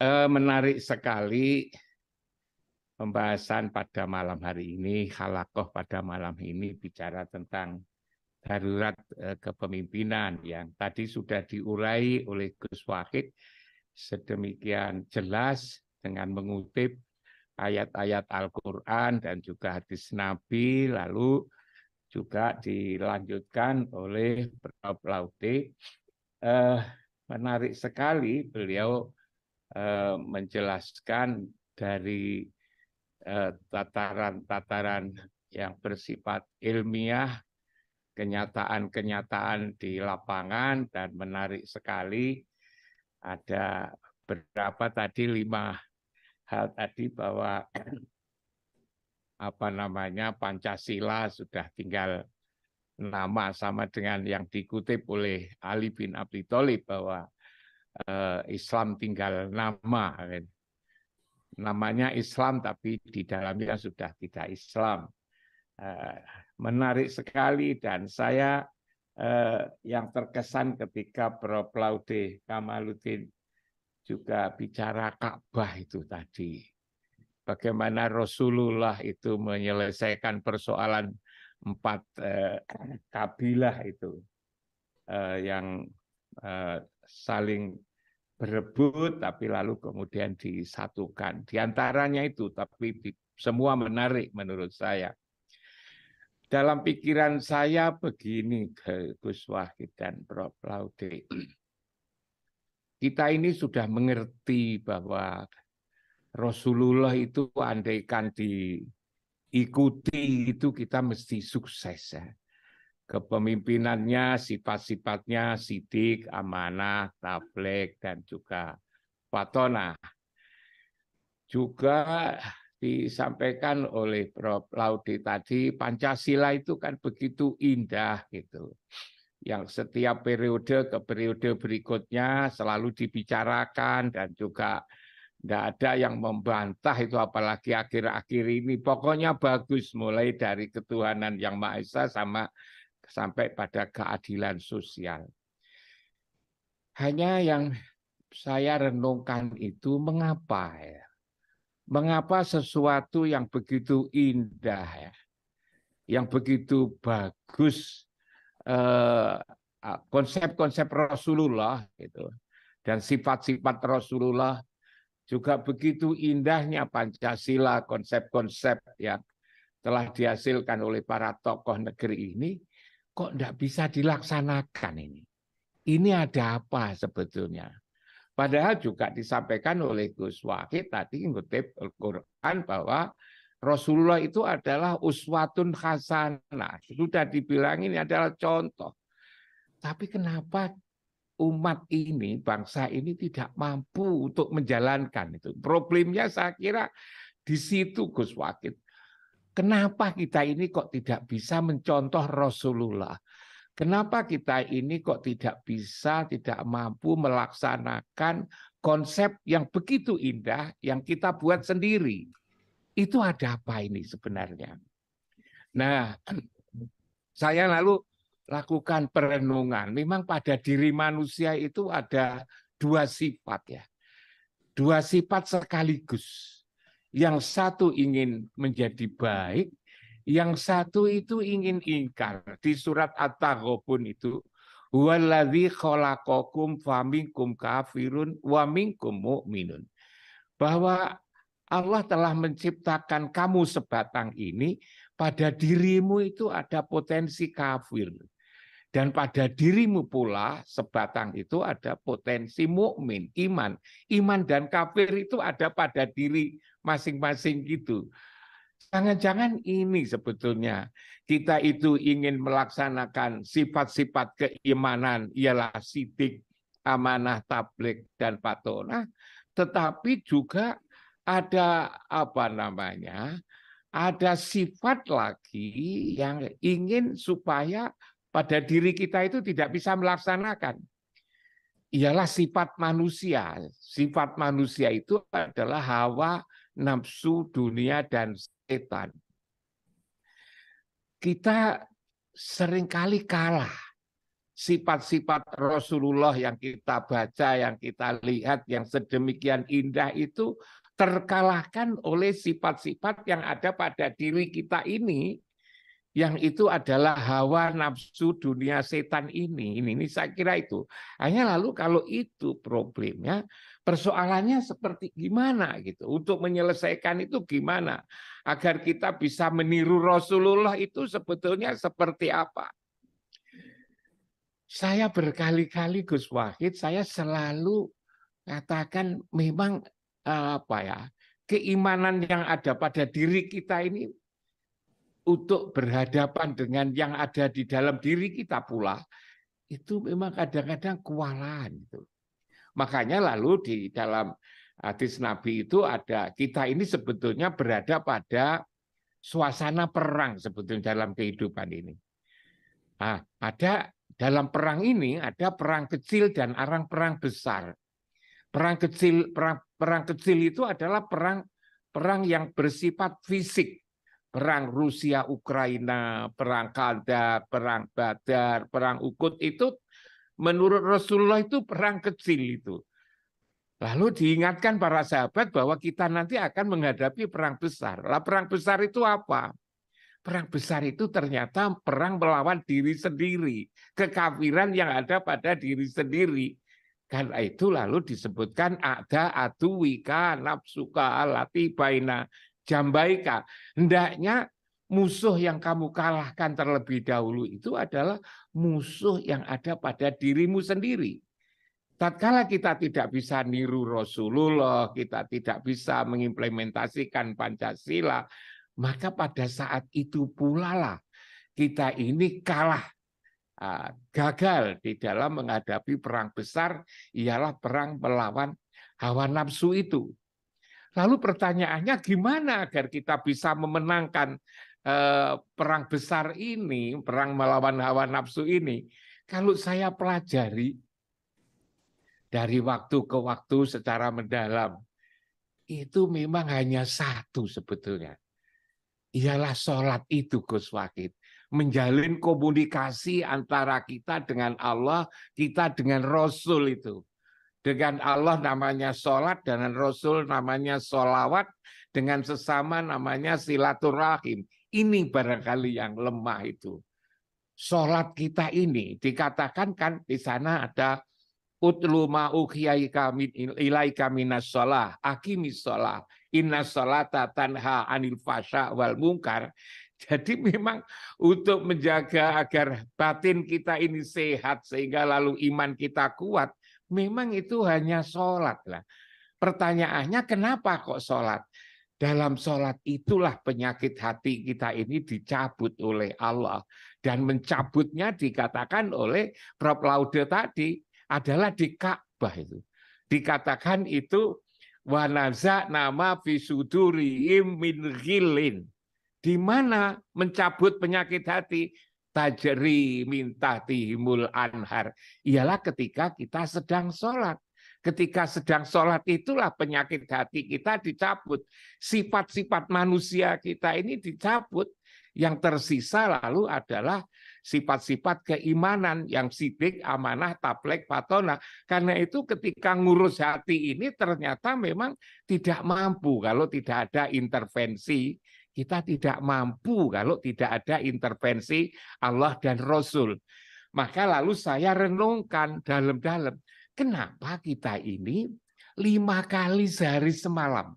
Menarik sekali pembahasan pada malam hari ini, halaqah pada malam ini bicara tentang darurat kepemimpinan yang tadi sudah diurai oleh Gus Wahid sedemikian jelas dengan mengutip ayat-ayat Al-Quran dan juga hadis Nabi, lalu juga dilanjutkan oleh Prof. Laude. Menarik sekali beliau menjelaskan dari tataran-tataran yang bersifat ilmiah, kenyataan-kenyataan di lapangan, dan menarik sekali ada berapa tadi 5 hal tadi bahwa Pancasila sudah tinggal nama sama dengan yang dikutip oleh Ali bin Abi Thalib bahwa Islam tinggal nama, namanya Islam tapi di dalamnya sudah tidak Islam. Menarik sekali dan saya yang terkesan ketika Prof. Laude Kamaluddin juga bicara Ka'bah itu tadi. Bagaimana Rasulullah itu menyelesaikan persoalan 4 kabilah itu yang saling berebut tapi lalu kemudian disatukan. Di antaranya itu, tapi semua menarik menurut saya. Dalam pikiran saya begini, Gus Wahid dan Prof. Laude. Kita ini sudah mengerti bahwa Rasulullah itu andaikan diikuti itu kita mesti sukses ya. Kepemimpinannya, sifat-sifatnya sidik, amanah, tabligh, dan juga fatonah. Juga disampaikan oleh Prof. Laude tadi, Pancasila itu kan begitu indah gitu. Yang setiap periode ke periode berikutnya selalu dibicarakan dan juga tidak ada yang membantah itu, apalagi akhir-akhir ini. Pokoknya bagus, mulai dari ketuhanan yang Maha Esa sampai pada keadilan sosial. Hanya yang saya renungkan itu mengapa ya? Mengapa sesuatu yang begitu indah ya, yang begitu bagus, konsep-konsep Rasulullah gitu, dan sifat-sifat Rasulullah juga begitu indahnya Pancasila, konsep-konsep yang telah dihasilkan oleh para tokoh negeri ini, kok tidak bisa dilaksanakan ini? Ini ada apa sebetulnya? Padahal juga disampaikan oleh Gus Wahid tadi ngutip Al-Quran bahwa Rasulullah itu adalah uswatun hasanah. Sudah dibilang ini adalah contoh. Tapi kenapa umat ini, bangsa ini tidak mampu untuk menjalankan itu? Problemnya saya kira di situ, Gus Wahid. Kenapa kita ini kok tidak bisa mencontoh Rasulullah? Kenapa kita ini kok tidak bisa, tidak mampu melaksanakan konsep yang begitu indah yang kita buat sendiri? Itu ada apa ini sebenarnya? Nah, saya lalu lakukan perenungan. Memang pada diri manusia itu ada 2 sifat ya. 2 sifat sekaligus. Yang satu ingin menjadi baik, yang satu itu ingin ingkar. Di surat At-Taghabun itu, huwallazi khalaqakum faminkum kafirun wa minkum mu'minun. Bahwa Allah telah menciptakan kamu sebatang ini, pada dirimu itu ada potensi kafir. Dan pada dirimu pula sebatang itu ada potensi mukmin, iman. Iman dan kafir itu ada pada diri masing-masing gitu. Jangan-jangan ini sebetulnya kita itu ingin melaksanakan sifat-sifat keimanan, ialah sidik, amanah, tabligh, dan fatonah, tetapi juga ada ada sifat lagi yang ingin supaya pada diri kita itu tidak bisa melaksanakan. Ialah sifat manusia. Sifat manusia itu adalah hawa, nafsu, dunia, dan setan. Kita seringkali kalah sifat-sifat Rasulullah yang kita baca, yang kita lihat, yang sedemikian indah itu terkalahkan oleh sifat-sifat yang ada pada diri kita ini, yang itu adalah hawa nafsu dunia setan ini. Ini saya kira itu. Hanya lalu kalau itu problemnya, persoalannya seperti gimana gitu. Untuk menyelesaikan itu gimana? Agar kita bisa meniru Rasulullah itu sebetulnya seperti apa? Saya berkali-kali Gus Wahid, saya selalu katakan memang apa ya, keimanan yang ada pada diri kita ini untuk berhadapan dengan yang ada di dalam diri kita pula, itu memang kadang-kadang kewalahan. Gitu. Makanya lalu di dalam hadis Nabi itu ada, kita ini sebetulnya berada pada suasana perang sebetulnya dalam kehidupan ini. Nah, ada dalam perang ini ada perang kecil dan perang besar. Perang kecil itu adalah perang yang bersifat fisik. Perang Rusia Ukraina, perang Khandaq, perang Badar, perang Uhud itu menurut Rasulullah itu perang kecil itu. Lalu diingatkan para sahabat bahwa kita nanti akan menghadapi perang besar. Lah perang besar itu apa? Perang besar itu ternyata perang melawan diri sendiri, kekafiran yang ada pada diri sendiri. Karena itu lalu disebutkan ada aduwika nafsuka alati baina jambaika. Hendaknya musuh yang kamu kalahkan terlebih dahulu itu adalah musuh yang ada pada dirimu sendiri. Tatkala kita tidak bisa niru Rasulullah, kita tidak bisa mengimplementasikan Pancasila, maka pada saat itu pula lah kita ini kalah, gagal di dalam menghadapi perang besar, ialah perang melawan hawa nafsu itu. Lalu pertanyaannya gimana agar kita bisa memenangkan perang besar ini, perang melawan hawa nafsu ini? Kalau saya pelajari dari waktu ke waktu secara mendalam, itu memang hanya satu sebetulnya. Ialah sholat itu, Gus Wahid. Menjalin komunikasi antara kita dengan Allah, kita dengan Rasul itu. Dengan Allah namanya sholat, dengan Rasul namanya sholawat, dengan sesama namanya silaturahim. Ini barangkali yang lemah itu. Sholat kita ini dikatakan kan di sana ada utlu ma ilaika minas sholah, akimis sholah, inna sholata tanha anil fasya wal mungkar. Jadi memang untuk menjaga agar batin kita ini sehat sehingga lalu iman kita kuat, memang itu hanya sholat lah. Pertanyaannya kenapa kok sholat? Dalam sholat itulah penyakit hati kita ini dicabut oleh Allah. Dan mencabutnya dikatakan oleh Prof. Laude tadi adalah di Ka'bah itu. Dikatakan itu wanaza nama fisudurihim min ghillin. Di mana mencabut penyakit hati tajri minta tihimul anhar. Ialah ketika kita sedang sholat. Ketika sedang sholat itulah penyakit hati kita dicabut. Sifat-sifat manusia kita ini dicabut. Yang tersisa lalu adalah sifat-sifat keimanan yang sidik, amanah, tablek, fatona. Karena itu ketika ngurus hati ini ternyata memang tidak mampu kalau tidak ada intervensi. Kita tidak mampu kalau tidak ada intervensi Allah dan Rasul. Maka lalu saya renungkan dalam-dalam. Kenapa kita ini 5 kali sehari semalam?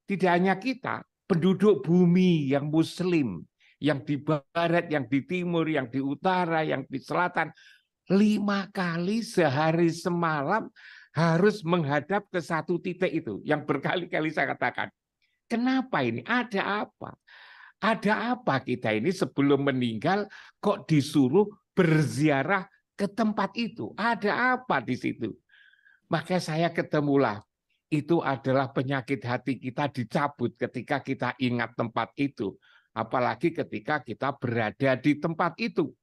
Tidak hanya kita, penduduk bumi yang muslim, yang di barat, yang di timur, yang di utara, yang di selatan, 5 kali sehari semalam harus menghadap ke satu titik itu. Yang berkali-kali saya katakan, kenapa ini? Ada apa? Ada apa kita ini sebelum meninggal kok disuruh berziarah ke tempat itu? Ada apa di situ? Maka saya ketemulah, itu adalah penyakit hati kita dicabut ketika kita ingat tempat itu. Apalagi ketika kita berada di tempat itu.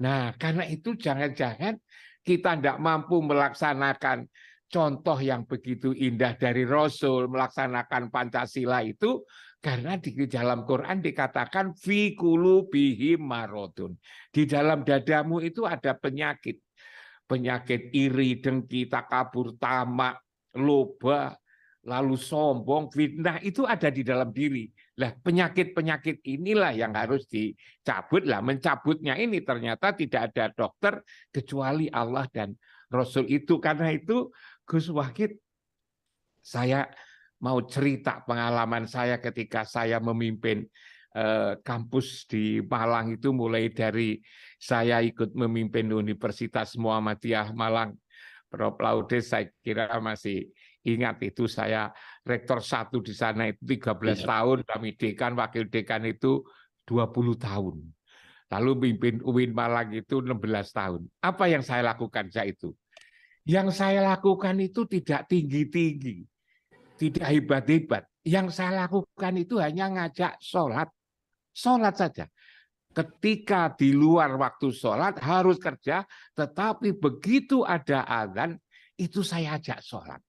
Nah, karena itu jangan-jangan kita tidak mampu melaksanakan contoh yang begitu indah dari Rasul melaksanakan Pancasila itu karena di dalam Quran dikatakan fi qulubihim maradun. Di dalam dadamu itu ada penyakit. Penyakit iri, dengki, takabur, tamak, loba, lalu sombong, fitnah itu ada di dalam diri. Lah penyakit-penyakit inilah yang harus dicabut. Lah mencabutnya ini ternyata tidak ada dokter kecuali Allah dan Rasul itu. Karena itu Gus Wahid, saya mau cerita pengalaman saya ketika saya memimpin kampus di Malang itu, mulai dari saya ikut memimpin Universitas Muhammadiyah Malang. Prof. Laude saya kira masih ingat itu, saya rektor 1 di sana itu 13 tahun, kami dekan, wakil dekan itu 20 tahun. Lalu mimpin UIN Malang itu 16 tahun. Apa yang saya lakukan saat itu? Yang saya lakukan itu tidak tinggi-tinggi, tidak hebat-hebat. Yang saya lakukan itu hanya ngajak sholat. Sholat saja. Ketika di luar waktu sholat harus kerja, tetapi begitu ada azan, itu saya ajak sholat.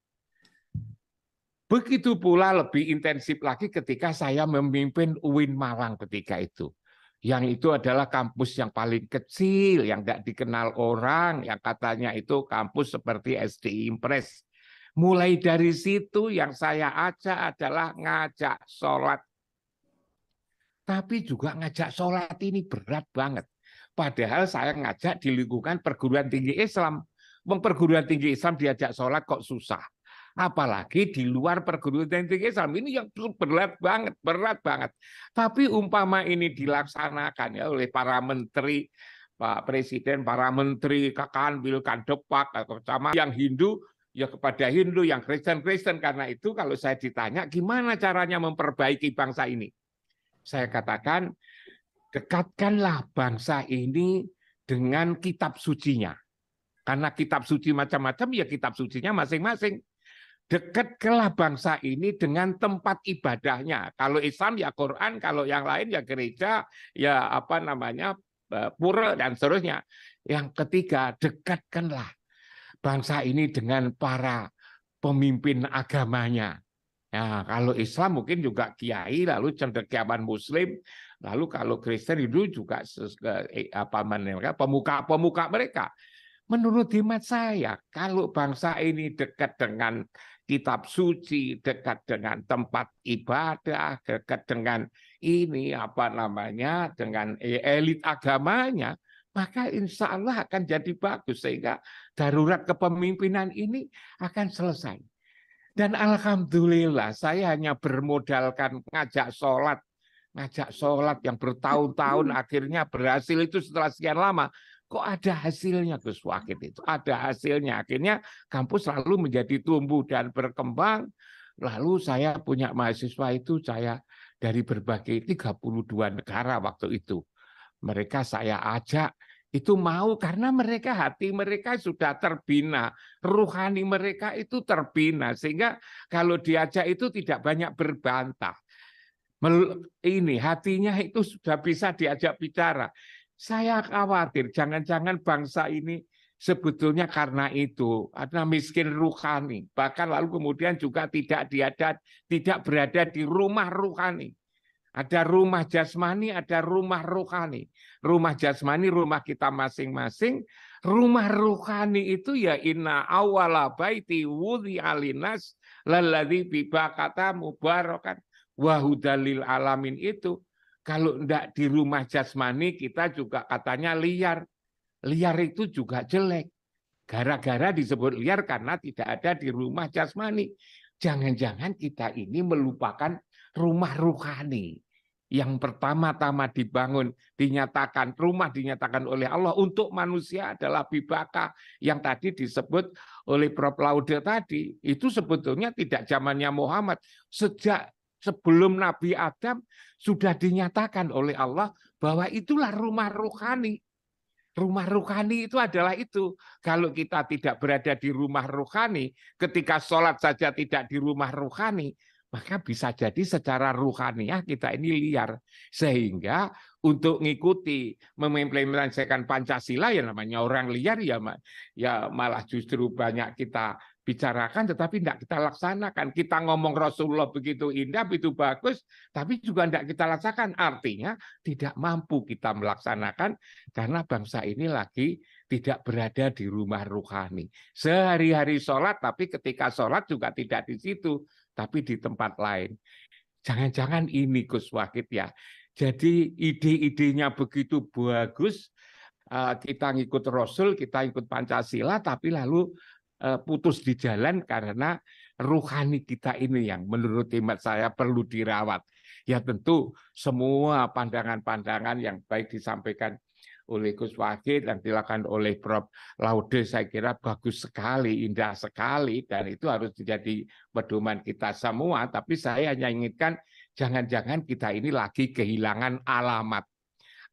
Begitu pula lebih intensif lagi ketika saya memimpin UIN Malang ketika itu. Yang itu adalah kampus yang paling kecil, yang tidak dikenal orang, yang katanya itu kampus seperti SD Impres. Mulai dari situ yang saya ajak adalah ngajak sholat. Tapi juga ngajak sholat ini berat banget. Padahal saya ngajak di lingkungan perguruan tinggi Islam. Perguruan tinggi Islam diajak sholat kok susah. Apalagi di luar perguruan tinggi Islam. Ini yang berat banget. Tapi umpama ini dilaksanakan ya oleh para menteri, Pak Presiden, para menteri, Kanwil, Kandepak, sama yang Hindu, ya kepada Hindu, yang Kristen. Karena itu kalau saya ditanya gimana caranya memperbaiki bangsa ini, saya katakan, dekatkanlah bangsa ini dengan kitab sucinya. Karena kitab suci macam-macam, ya kitab sucinya masing-masing. Dekatkanlah bangsa ini dengan tempat ibadahnya. Kalau Islam ya Quran, kalau yang lain ya gereja, ya pura dan seterusnya. Yang ketiga, dekatkanlah bangsa ini dengan para pemimpin agamanya. Ya, kalau Islam mungkin juga kiai, lalu cendekiawan Muslim, lalu kalau Kristen itu juga pemuka mereka. Menurut hemat saya, kalau bangsa ini dekat dengan kitab suci, dekat dengan tempat ibadah, dekat dengan dengan elit agamanya, maka insya Allah akan jadi bagus, sehingga darurat kepemimpinan ini akan selesai. Dan alhamdulillah saya hanya bermodalkan ngajak sholat yang bertahun-tahun, akhirnya berhasil itu setelah sekian lama. Kok ada hasilnya Gus Wahid itu? Ada hasilnya. Akhirnya kampus selalu menjadi tumbuh dan berkembang. Lalu saya punya mahasiswa itu saya dari berbagai 32 negara waktu itu. Mereka saya ajak, itu mau karena hati mereka sudah terbina, ruhani mereka itu terbina, sehingga kalau diajak itu tidak banyak berbantah. Hatinya itu sudah bisa diajak bicara. Saya khawatir jangan-jangan bangsa ini sebetulnya karena itu, karena miskin ruhani, bahkan lalu kemudian juga tidak berada di rumah ruhani. Ada rumah jasmani, ada rumah ruhani. Rumah jasmani, rumah kita masing-masing. Rumah ruhani itu ya inna awwala baiti wudhi'a linnas lalladzi bi Bakkata mubarakan wa hudalil alamin itu. Kalau enggak di rumah jasmani kita juga katanya liar. Liar itu juga jelek. Gara-gara disebut liar karena tidak ada di rumah jasmani. Jangan-jangan kita ini melupakan rumah ruhani. Yang pertama-tama rumah dinyatakan oleh Allah untuk manusia adalah bibaka yang tadi disebut oleh Prof. Laude tadi. Itu sebetulnya tidak zamannya Muhammad. Sejak sebelum Nabi Adam sudah dinyatakan oleh Allah bahwa itulah rumah ruhani. Rumah ruhani itu adalah itu. Kalau kita tidak berada di rumah ruhani, ketika sholat saja tidak di rumah ruhani, maka bisa jadi secara ruhaniah kita ini liar. Sehingga untuk mengikuti mengimplementasikan Pancasila ya namanya orang liar ya malah justru banyak kita bicarakan tetapi tidak kita laksanakan. Kita ngomong Rasulullah begitu indah, begitu bagus, tapi juga tidak kita laksanakan. Artinya tidak mampu kita melaksanakan karena bangsa ini lagi tidak berada di rumah rohani. Sehari-hari sholat, tapi ketika sholat juga tidak di situ, tapi di tempat lain. Jangan-jangan ini Gus Wahid ya. Jadi ide-idenya begitu bagus, kita ngikut Rasul, kita ikut Pancasila, tapi lalu putus di jalan karena rohani kita ini yang menurut hemat saya perlu dirawat. Ya tentu semua pandangan-pandangan yang baik disampaikan oleh Gus Wahid yang dilakukan oleh Prof. Laude saya kira bagus sekali, indah sekali, dan itu harus menjadi pedoman kita semua. Tapi saya hanya inginkan jangan-jangan kita ini lagi kehilangan alamat.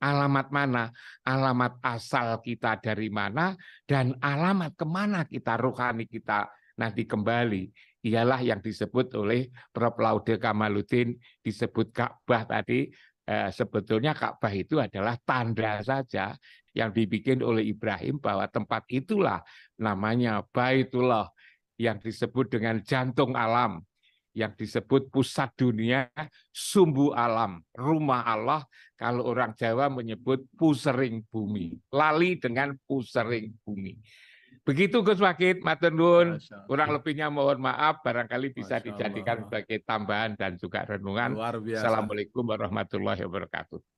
Alamat mana? Alamat asal kita dari mana dan alamat kemana kita rohani kita nanti kembali. Ialah yang disebut oleh Prof. Laude Kamaluddin, disebut Ka'bah tadi. Sebetulnya Ka'bah itu adalah tanda saja yang dibikin oleh Ibrahim bahwa tempat itulah namanya Baitullah, yang disebut dengan jantung alam, yang disebut pusat dunia, sumbu alam, rumah Allah. Kalau orang Jawa menyebut pusering bumi, lali dengan pusering bumi. Begitu Gus Wahid, matur nuwun. Kurang lebihnya mohon maaf, barangkali bisa dijadikan sebagai tambahan dan juga renungan. Luar biasa. Assalamualaikum warahmatullahi wabarakatuh.